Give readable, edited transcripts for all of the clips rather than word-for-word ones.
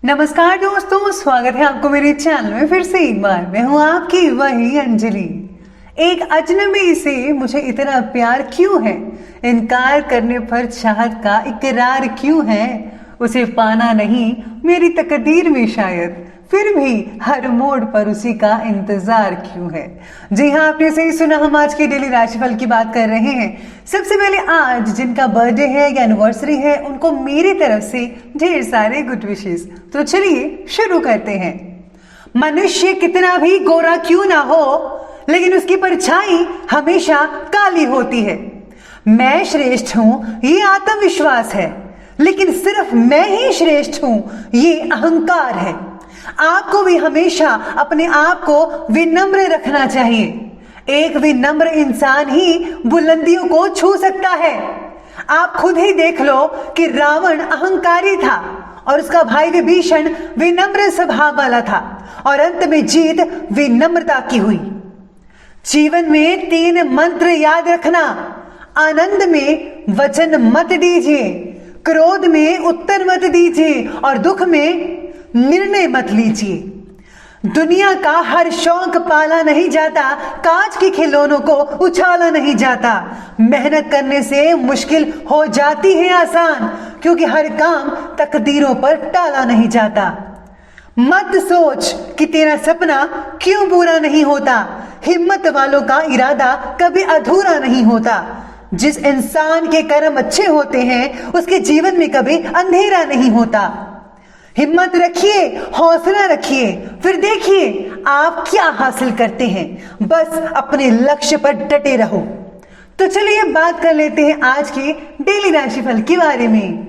नमस्कार दोस्तों, स्वागत है आपको मेरे चैनल में फिर से एक बार। मैं हूँ आपकी वही अंजलि। एक अजनबी से मुझे इतना प्यार क्यों है, इनकार करने पर चाहत का इकरार क्यों है, उसे पाना नहीं मेरी तकदीर में शायद, फिर भी हर मोड़ पर उसी का इंतजार क्यों है। जी हाँ, आपने सही सुना, हम आज की डेली राशिफल की बात कर रहे हैं। सबसे पहले आज जिनका बर्थडे है या एनिवर्सरी है, उनको मेरी तरफ से ढेर सारे गुड विशेस। तो चलिए शुरू करते हैं। मनुष्य कितना भी गोरा क्यों ना हो, लेकिन उसकी परछाई हमेशा काली होती है। मैं श्रेष्ठ हूं ये आत्मविश्वास है, लेकिन सिर्फ मैं ही श्रेष्ठ हूं ये अहंकार है। आपको भी हमेशा अपने आप को विनम्र रखना चाहिए। एक विनम्र इंसान ही बुलंदियों को छू सकता है। आप खुद ही देख लो कि रावण अहंकारी था और उसका भाई विभीषण विनम्र स्वभाव वाला था, और अंत में जीत विनम्रता की हुई। जीवन में 3 मंत्र याद रखना। आनंद में वचन मत दीजिए, क्रोध में उत्तर मत दीजिए, और दुख में निर्णय मत लीजिए। दुनिया का हर शौक पाला नहीं जाता, कांच के खिलौनों को उछाला नहीं जाता। मेहनत करने से मुश्किल हो जाती है आसान, क्योंकि हर काम तकदीरों पर टाला नहीं जाता। मत सोच कि तेरा सपना क्यों पूरा नहीं होता। हिम्मत वालों का इरादा कभी अधूरा नहीं होता। जिस इंसान के कर्म अच्छे होते हैं उसके जीवन में कभी अंधेरा नहीं होता। हिम्मत रखिए, हौसला रखिए, फिर देखिए आप क्या हासिल करते हैं। बस अपने लक्ष्य पर डटे रहो। तो चलिए बात कर लेते हैं आज के डेली राशिफल के बारे में।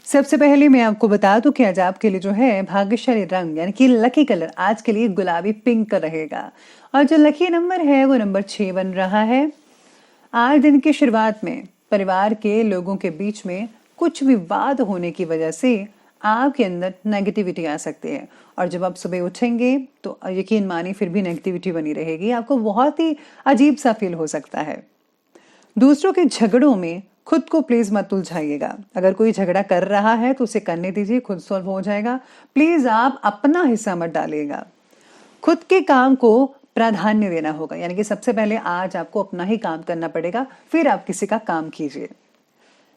सबसे पहले मैं आपको बता दूं कि आज आपके लिए जो है भाग्यशाली रंग यानी कि लकी कलर आज के लिए गुलाबी पिंक रहेगा, और जो लकी नंबर है वो नंबर 6 बन रहा है। आज दिन की शुरुआत में परिवार के लोगों के बीच में कुछ विवाद होने की वजह से आपके अंदर नेगेटिविटी आ सकती है, और जब आप सुबह उठेंगे तो यकीन मानिए फिर भी नेगेटिविटी बनी रहेगी। आपको बहुत ही अजीब सा फील हो सकता है। दूसरों के झगड़ों में खुद को प्लीज मत उलझाइएगा। अगर कोई झगड़ा कर रहा है तो उसे करने दीजिए, खुद सॉल्व हो जाएगा। प्लीज आप अपना हिस्सा मत डालिएगा। खुद के काम को प्राधान्य देना होगा, यानी कि सबसे पहले आज आपको अपना ही काम करना पड़ेगा, फिर आप किसी का काम कीजिए।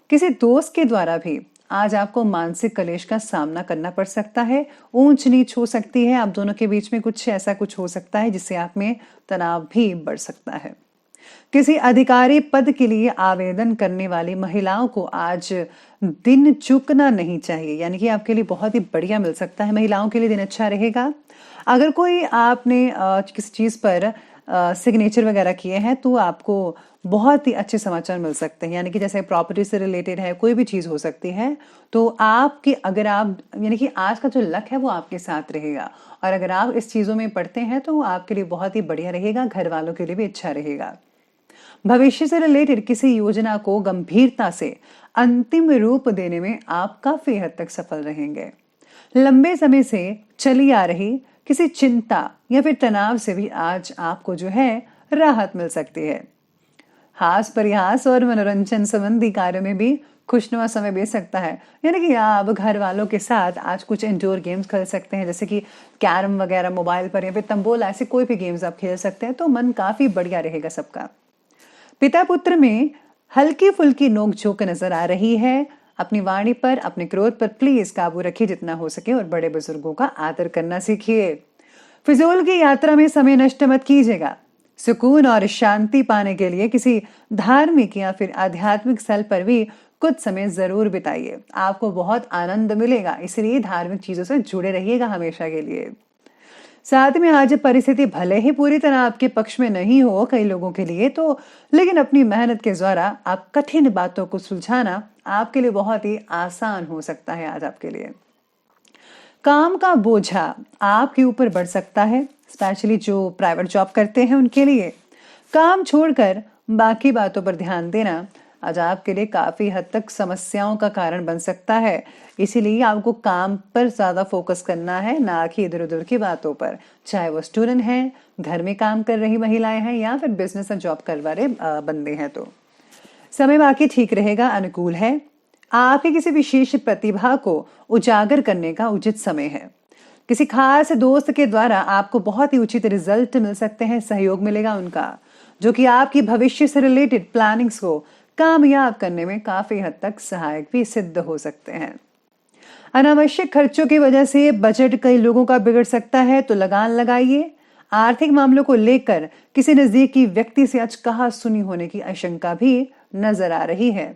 किसी दोस्त के द्वारा भी आज आपको मानसिक कलेश का सामना करना पड़ सकता है। ऊंच नीच हो सकती है, आप दोनों के बीच में कुछ ऐसा कुछ हो सकता है जिससे आप में तनाव भी बढ़ सकता है। किसी अधिकारी पद के लिए आवेदन करने वाली महिलाओं को आज दिन चूकना नहीं चाहिए, यानी कि आपके लिए बहुत ही बढ़िया मिल सकता है। महिलाओं के लिए दिन अच्छा रहेगा। अगर कोई आपने किसी चीज पर सिग्नेचर वगैरह किए हैं तो आपको बहुत ही अच्छे समाचार मिल सकते हैं, यानी कि जैसे प्रॉपर्टी से रिलेटेड है, कोई भी चीज हो सकती है। तो आपकी अगर आप यानी कि आज का जो लक है वो आपके साथ रहेगा, और अगर आप इस चीजों में पढ़ते हैं तो आपके लिए बहुत ही बढ़िया रहेगा, घर वालों के लिए भी अच्छा रहेगा। भविष्य से रिलेटेड किसी योजना को गंभीरता से अंतिम रूप देने में आप काफी हद तक सफल रहेंगे। लंबे समय से चली आ रही किसी चिंता या फिर तनाव से भी आज आपको जो है राहत मिल सकती है। हास परिहास और मनोरंजन संबंधी कार्यों में भी खुशनुमा समय बीत सकता है, यानी कि आप घर वालों के साथ आज कुछ इंडोर गेम्स खेल सकते हैं, जैसे कि कैरम वगैरह मोबाइल पर, या फिर तंबोला, ऐसे कोई भी गेम्स आप खेल सकते हैं। तो मन काफी बढ़िया रहेगा सबका। पिता पुत्र में हल्की फुल्की नोकझोंक नजर आ रही है। अपनी वाणी पर, अपने क्रोध पर प्लीज काबू रखिए जितना हो सके, और बड़े बुजुर्गों का आदर करना सीखिए। फिजूल की यात्रा में समय नष्ट मत कीजिएगा। सुकून और शांति पाने के लिए किसी धार्मिक या फिर आध्यात्मिक स्थल पर भी कुछ समय जरूर बिताइए, आपको बहुत आनंद मिलेगा। इसलिए धार्मिक चीजों से जुड़े रहिएगा हमेशा के लिए। साथ में आज परिस्थिति भले ही पूरी तरह आपके पक्ष में नहीं हो कई लोगों के लिए तो, लेकिन अपनी मेहनत के द्वारा आप कठिन बातों को सुलझाना आपके लिए बहुत ही आसान हो सकता है आज आपके लिए। काम का बोझा आपके ऊपर बढ़ सकता है, स्पेशली जो प्राइवेट जॉब करते हैं उनके लिए। काम छोड़कर बाकी बातों पर ध्यान देना आज आपके लिए काफी हद तक समस्याओं का कारण बन सकता है। इसीलिए आपको काम पर ज्यादा फोकस करना है, ना कि इधर उधर की बातों पर। चाहे वो स्टूडेंट हैं, घर में काम कर रही महिलाएं हैं, या फिर बिजनेस और जॉब कर रहे बंदे हैं। तो समय बाकी ठीक रहेगा, अनुकूल है। आपकी किसी विशेष प्रतिभा को उजागर करने का उचित समय है। किसी खास दोस्त के द्वारा आपको बहुत ही उचित रिजल्ट मिल सकते हैं, सहयोग मिलेगा उनका, जो कि आपकी भविष्य से रिलेटेड प्लानिंग्स को कामयाब करने में काफी हद तक सहायक भी सिद्ध हो सकते हैं। अनावश्यक खर्चों की वजह से बजट कई लोगों का बिगड़ सकता है, तो लगान लगाइए। आर्थिक मामलों को लेकर किसी नजदीकी व्यक्ति से आज कहा सुनी होने की आशंका भी नजर आ रही है।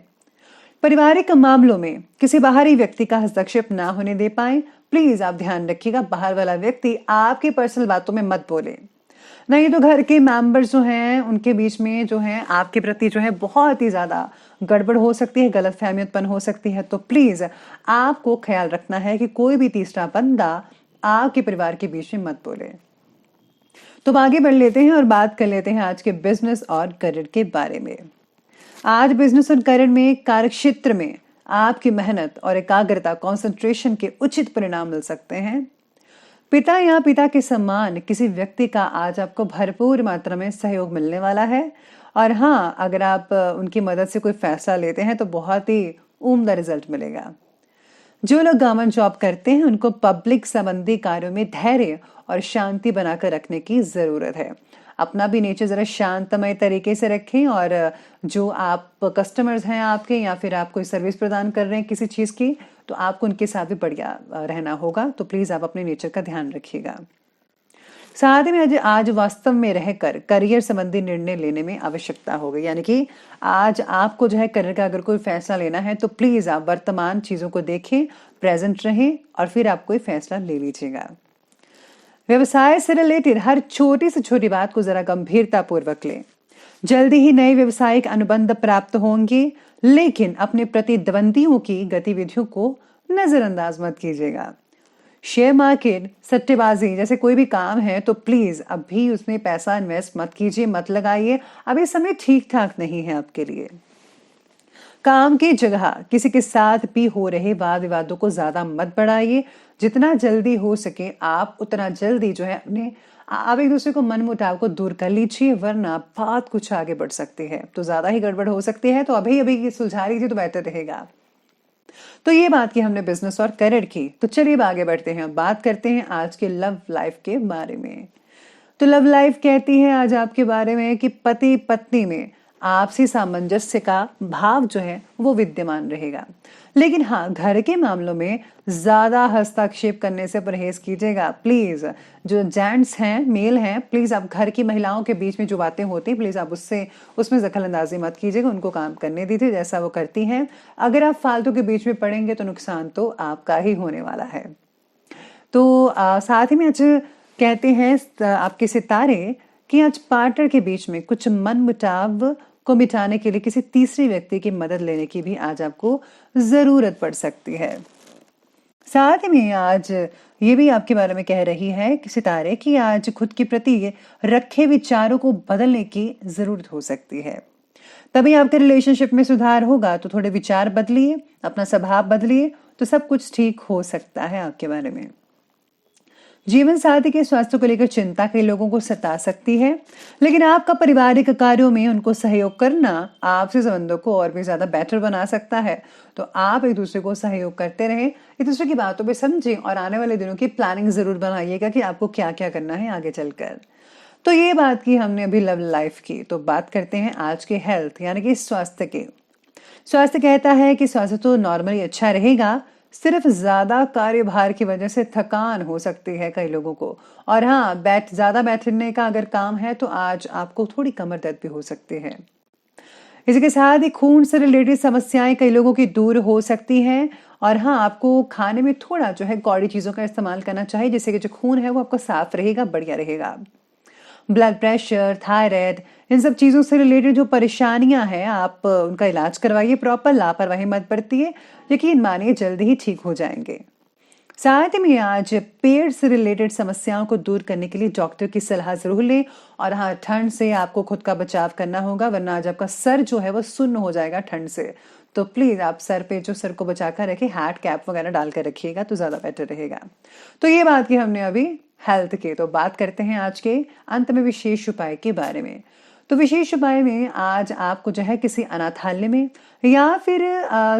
पारिवारिक मामलों में किसी बाहरी व्यक्ति का हस्तक्षेप ना होने दे पाए, प्लीज आप ध्यान रखिएगा, बाहर वाला व्यक्ति आपकी पर्सनल बातों में मत बोले। नहीं तो घर के मेंबर्स जो हैं उनके बीच में जो है आपके प्रति जो है बहुत ही ज्यादा गड़बड़ हो सकती है, गलतफहमी उत्पन्न हो सकती है। तो प्लीज आपको ख्याल रखना है कि कोई भी तीसरा बंदा आपके परिवार के बीच में मत बोले। तो आगे बढ़ लेते हैं और बात कर लेते हैं आज के बिजनेस और करियर के बारे में। आज बिजनेस और करियर में, कार्यक्षेत्र में आपकी मेहनत और एकाग्रता, कंसंट्रेशन के उचित परिणाम मिल सकते हैं। पिता या पिता के समान किसी व्यक्ति का आज आपको भरपूर मात्रा में सहयोग मिलने वाला है। और हाँ, अगर आप उनकी मदद से कोई फैसला लेते हैं तो बहुत ही उम्दा रिजल्ट मिलेगा। जो लोग गवर्नमेंट जॉब करते हैं उनको पब्लिक संबंधी कार्यों में धैर्य और शांति बनाकर रखने की जरूरत है। अपना भी नेचर जरा शांतमय तरीके से रखें, और जो आप कस्टमर्स हैं आपके, या फिर आप कोई सर्विस प्रदान कर रहे हैं किसी चीज की, तो आपको उनके साथ भी बढ़िया रहना होगा। तो प्लीज आप अपने नेचर का ध्यान रखिएगा। साथ ही में आज वास्तव में रहकर करियर संबंधी निर्णय लेने में आवश्यकता होगी, यानी कि आज आपको जो है करियर का अगर कोई फैसला लेना है तो प्लीज आप वर्तमान चीजों को देखें, प्रेजेंट रहें और फिर आप कोई फैसला ले लीजिएगा। व्यवसाय से रिलेटेड हर छोटी से छोटी बात को जरा गंभीरता पूर्वक लें। जल्दी ही नए व्यवसायिक अनुबंध प्राप्त होंगे, लेकिन अपने प्रतिद्वंदियों की गतिविधियों को नजरअंदाज मत कीजिएगा। शेयर मार्केट, सट्टेबाजी जैसे कोई भी काम है तो प्लीज अभी उसमें पैसा इन्वेस्ट मत कीजिए, मत लगाइए। अभी समय ठीक ठाक नहीं है आपके लिए। काम की जगह किसी के साथ भी हो रहे वाद विवादों को ज्यादा मत बढ़ाइए। जितना जल्दी हो सके आप उतना जल्दी जो है आप एक दूसरे को मनमुटाव को दूर कर लीजिए, वरना बात कुछ आगे बढ़ सकती है, तो ज्यादा ही गड़बड़ हो सकती है। तो अभी सुलझा लीजिए तो बेहतर रहेगा। तो ये बात की हमने बिजनेस और करियर की। तो चलिए आगे बढ़ते हैं, बात करते हैं आज के लव लाइफ के बारे में। तो लव लाइफ कहती है आज आपके बारे में कि पति पत्नी में आपसी सामंजस्य का भाव जो है वो विद्यमान रहेगा। लेकिन हाँ, घर के मामलों में ज्यादा हस्तक्षेप करने से परहेज कीजिएगा प्लीज। जो जेंट्स हैं, मेल हैं, प्लीज आप घर की महिलाओं के बीच में जो बातें होती हैं प्लीज आप उसमें दखल अंदाजी मत कीजिएगा, उनको काम करने दीजिए जैसा वो करती हैं। अगर आप फालतू के बीच में पड़ेंगे तो नुकसान तो आपका ही होने वाला है। तो साथ ही में आज कहते हैं आपके सितारे कि आज पार्टनर के बीच में कुछ मनमुटाव को मिटाने के लिए किसी तीसरे व्यक्ति की मदद लेने की भी आज आपको जरूरत पड़ सकती है। साथ में आज ये भी आपके बारे में कह रही है कि सितारे कि आज खुद के प्रति रखे विचारों को बदलने की जरूरत हो सकती है। तभी आपके रिलेशनशिप में सुधार होगा। तो थोड़े विचार बदलिए, अपना स्वभाव बदलिए, तो सब कुछ ठीक हो सकता है आपके बारे में। जीवन साथी के स्वास्थ्य को लेकर चिंता कई लोगों को सता सकती है, लेकिन आपका पारिवारिक कार्यों में उनको सहयोग करना आपसे संबंधों को और भी ज्यादा बेटर बना सकता है। तो आप एक दूसरे को सहयोग करते रहें, एक दूसरे की बातों पे समझें और आने वाले दिनों की प्लानिंग जरूर बनाइएगा कि आपको क्या क्या करना है आगे चलकर। तो ये बात की हमने अभी लव लाइफ की। तो बात करते हैं आज के हेल्थ यानी कि स्वास्थ्य के। स्वास्थ्य कहता है कि स्वास्थ्य तो नॉर्मली अच्छा रहेगा, सिर्फ ज्यादा कार्यभार की वजह से थकान हो सकती है कई लोगों को। और हाँ, ज्यादा बैठने का अगर काम है तो आज आपको थोड़ी कमर दर्द भी हो सकती है। इसी के साथ ही खून से रिलेटेड समस्याएं कई लोगों की दूर हो सकती हैं। और हाँ, आपको खाने में थोड़ा जो है कौड़ी चीजों का इस्तेमाल करना चाहिए, जिससे कि जो खून है वो आपका साफ रहेगा, बढ़िया रहेगा। ब्लड प्रेशर, थायराइड, इन सब चीजों से रिलेटेड जो परेशानियां हैं आप उनका इलाज करवाइए प्रॉपर, लापरवाही मत बरतिए, यकीन मानिए जल्दी ही ठीक हो जाएंगे। साथ में आज पेट से रिलेटेड समस्याओं को दूर करने के लिए डॉक्टर की सलाह जरूर लें। और हाँ, ठंड से आपको खुद का बचाव करना होगा, वरना आज आपका सर जो है वो सुन्न हो जाएगा ठंड से। तो प्लीज आप सर को बचाकर रखें, हैट कैप वगैरह डालकर रखिएगा तो ज्यादा बेटर रहेगा। तो ये बात की हमने अभी हेल्थ के। तो बात करते हैं आज के अंत में विशेष उपाय के बारे में। तो विशेष उपाय में आज आपको जो है किसी अनाथालय में या फिर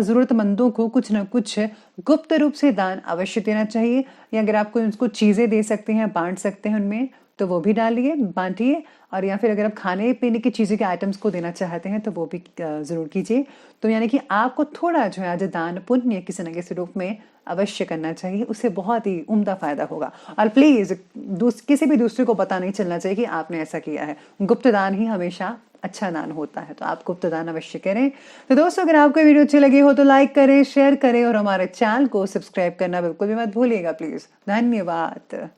ज़रूरतमंदों को कुछ न कुछ गुप्त रूप से दान अवश्य देना चाहिए, या अगर आपको उनको चीज़ें दे सकते हैं, बांट सकते हैं उनमें, तो वो भी डालिए, बांटिए। और या फिर अगर आप खाने पीने की चीज़ें के आइटम्स को देना चाहते हैं तो वो भी ज़रूर कीजिए। तो यानी कि आपको थोड़ा जो है आज दान पुण्य किसी न किसी रूप में अवश्य करना चाहिए, उससे बहुत ही उम्दा फायदा होगा। और प्लीज़ किसी भी दूसरे को पता नहीं चलना चाहिए कि आपने ऐसा किया है। गुप्त दान ही हमेशा अच्छा दान होता है, तो आप गुप्त दान अवश्य करें। तो दोस्तों, अगर आपको वीडियो अच्छी लगी हो तो लाइक करें, शेयर करें और हमारे चैनल को सब्सक्राइब करना बिल्कुल भी मत भूलिएगा प्लीज़। धन्यवाद।